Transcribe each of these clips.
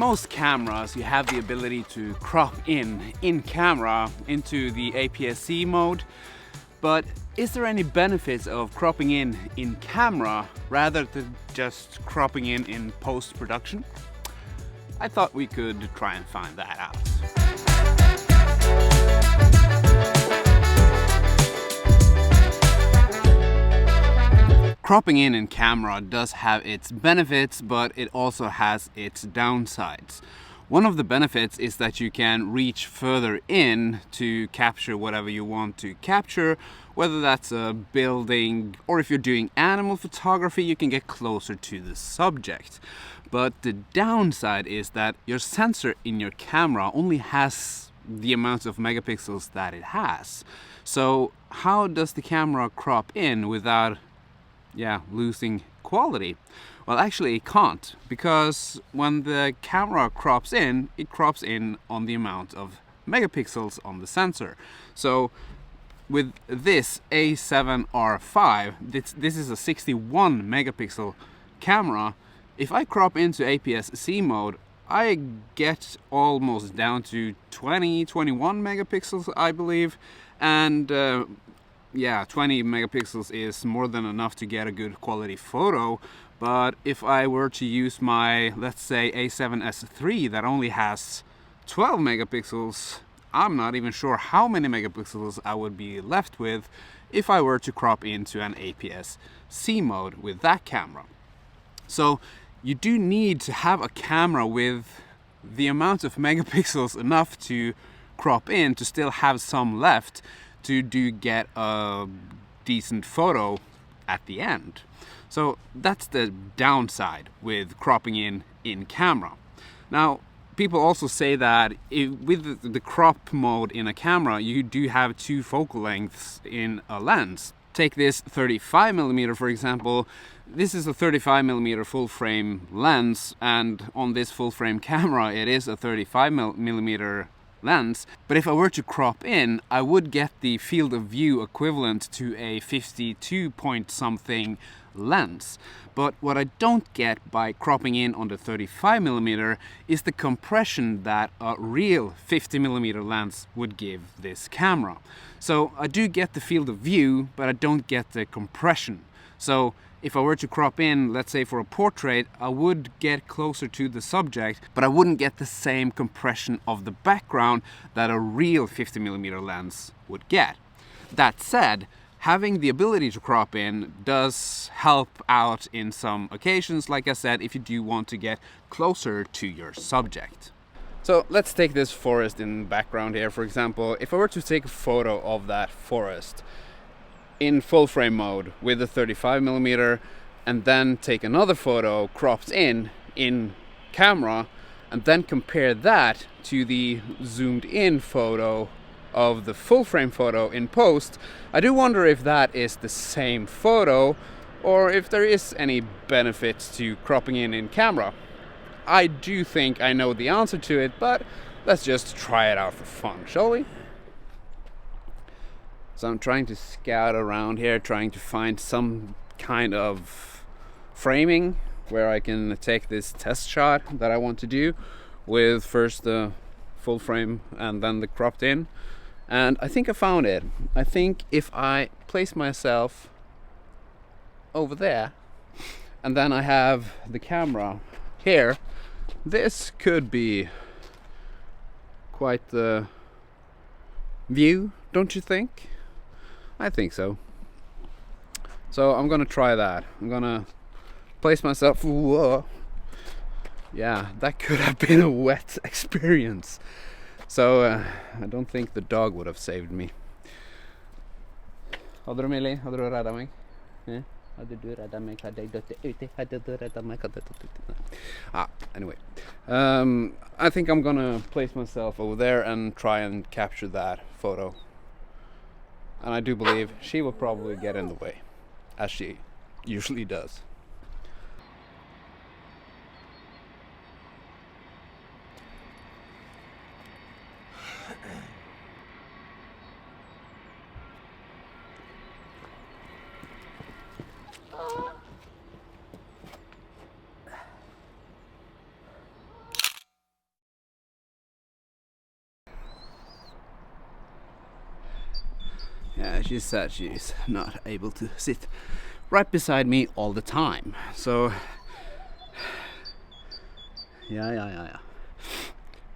most cameras, you have the ability to crop in camera into the aps-c mode. But is there any benefits of cropping in camera rather than just cropping in post-production? I thought we could try and find that out. Cropping in camera does have its benefits, but it also has its downsides. One of the benefits is that you can reach further in to capture whatever you want to capture, whether that's a building or if you're doing animal photography, you can get closer to the subject. But the downside is that your sensor in your camera only has the amount of megapixels that it has. So how does the camera crop in without losing quality? Well, actually it can't, because when the camera crops in, it crops in on the amount of megapixels on the sensor. So with this A7RV, this is a 61 megapixel camera. If I crop into aps-c mode, I get almost down to 21 megapixels, I believe, and 20 megapixels is more than enough to get a good quality photo. But if I were to use my, let's say, A7S III that only has 12 megapixels, I'm not even sure how many megapixels I would be left with if I were to crop into an aps-c mode with that camera. So you do need to have a camera with the amount of megapixels enough to crop in to still have some left to get a decent photo at the end. So that's the downside with cropping in camera. Now, people also say that with the crop mode in a camera, you do have two focal lengths in a lens. Take this 35mm for example. This is a 35mm full frame lens, and on this full frame camera it is a 35mm lens. But if I were to crop in, I would get the field of view equivalent to a 52 point something lens. But what I don't get by cropping in on the 35mm is the compression that a real 50mm lens would give this camera. So I do get the field of view, but I don't get the compression. So if I were to crop in, let's say for a portrait, I would get closer to the subject, but I wouldn't get the same compression of the background that a real 50mm lens would get. That said, having the ability to crop in does help out in some occasions, like I said, if you do want to get closer to your subject. So let's take this forest in the background here, for example. If I were to take a photo of that forest in full frame mode with a 35mm and then take another photo cropped in camera and then compare that to the zoomed in photo of the full frame photo in post, I do wonder if that is the same photo or if there is any benefit to cropping in camera. I do think I know the answer to it, but let's just try it out for fun, shall we? So I'm trying to scout around here, trying to find some kind of framing where I can take this test shot that I want to do with first the full frame and then the cropped in. And I think I found it. I think if I place myself over there and then I have the camera here, this could be quite the view, don't you think? I think so. So I'm gonna try that. I'm gonna place myself. Whoa. Yeah, that could have been a wet experience. So I don't think the dog would have saved me. Hade du Millie? Hade du räddat mig? Hade du räddat mig? Hade jag dött ute? Hade du räddat mig? Hade du dött? Anyway. I think I'm gonna place myself over there and try and capture that photo. And I do believe she will probably get in the way, as she usually does. Yeah, she said she's not able to sit right beside me all the time. So, yeah.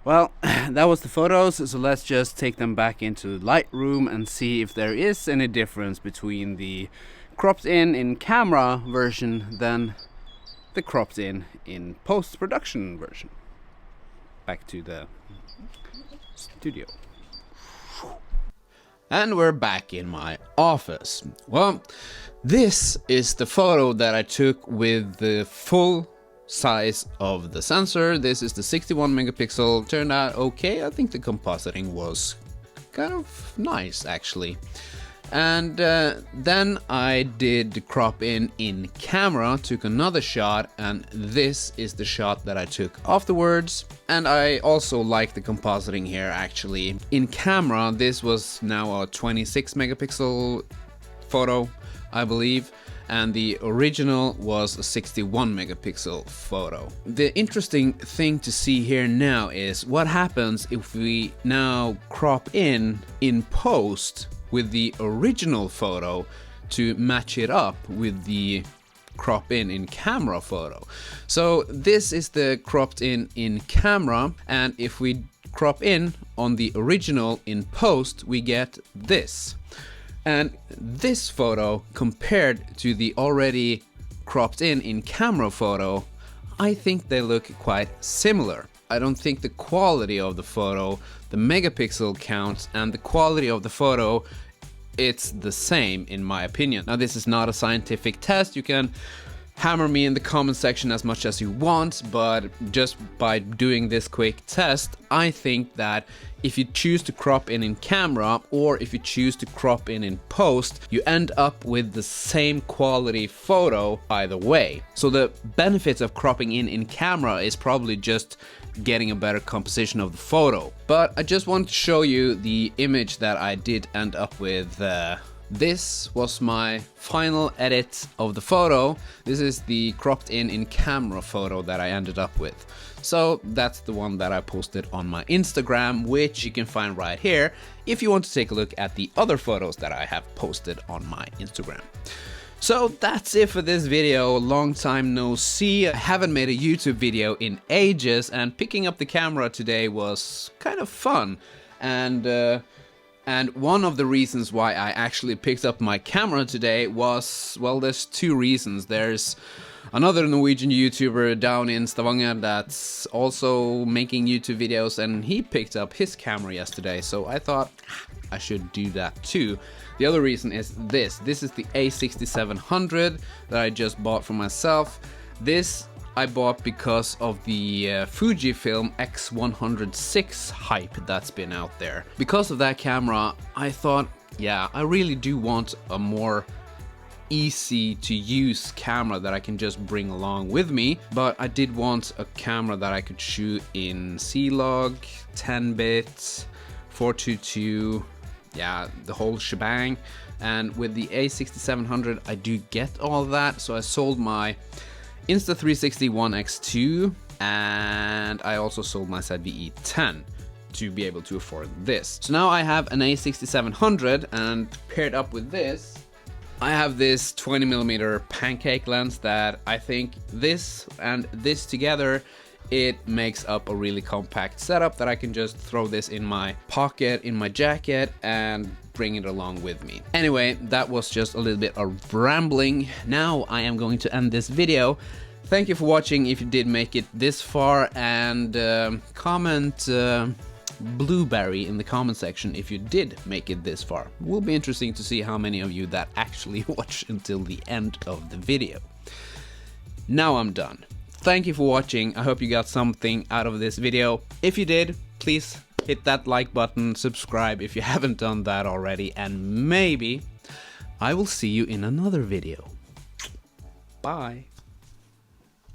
Well, that was the photos, so let's just take them back into Lightroom and see if there is any difference between the cropped in camera version than the cropped in post-production version. Back to the studio. And we're back in my office. Well, this is the photo that I took with the full size of the sensor. This is the 61 megapixel. Turned out okay. I think the compositing was kind of nice actually. And then I did crop in camera, took another shot, and this is the shot that I took afterwards. And I also like the compositing here actually. In camera, this was now a 26 megapixel photo, I believe, and the original was a 61 megapixel photo. The interesting thing to see here now is what happens if we now crop in post with the original photo to match it up with the crop in camera photo. So this is the cropped in camera, and if we crop in on the original in post, we get this. And this photo compared to the already cropped in camera photo, I think they look quite similar. I don't think the quality of the photo, the megapixel count, and the quality of the photo, it's the same in my opinion. Now this is not a scientific test. You can hammer me in the comment section as much as you want, but just by doing this quick test, I think that if you choose to crop in camera or if you choose to crop in post, you end up with the same quality photo either way. So the benefits of cropping in camera is probably just getting a better composition of the photo. But I just want to show you the image that I did end up with. This was my final edit of the photo. This is the cropped in camera photo that I ended up with. So that's the one that I posted on my Instagram, which you can find right here if you want to take a look at the other photos that I have posted on my Instagram. So that's it for this video. Long time no see. I haven't made a YouTube video in ages, and picking up the camera today was kind of fun. And one of the reasons why I actually picked up my camera today was, well, there's two reasons. There's another Norwegian YouTuber down in Stavanger that's also making YouTube videos, and he picked up his camera yesterday, so I thought I should do that too. The other reason is this. This is the A6700 that I just bought for myself. This I bought because of the Fujifilm X106 hype that's been out there. Because of that camera, I thought, yeah, I really do want a more easy to use camera that I can just bring along with me, but I did want a camera that I could shoot in C-Log, 10-bit, 422, yeah, the whole shebang. And with the A6700 I do get all that, so I sold my Insta360 One X2 and I also sold my ZV-E10 to be able to afford this. So now I have an A6700, and paired up with this, I have this 20mm pancake lens that I think this and this together, it makes up a really compact setup that I can just throw this in my pocket, in my jacket, and bring it along with me. Anyway, that was just a little bit of rambling. Now I am going to end this video. Thank you for watching if you did make it this far, and comment blueberry in the comment section if you did make it this far. It will be interesting to see how many of you that actually watch until the end of the video. Now I'm done. Thank you for watching. I hope you got something out of this video. If you did, please hit that like button, subscribe if you haven't done that already, and maybe I will see you in another video. Bye.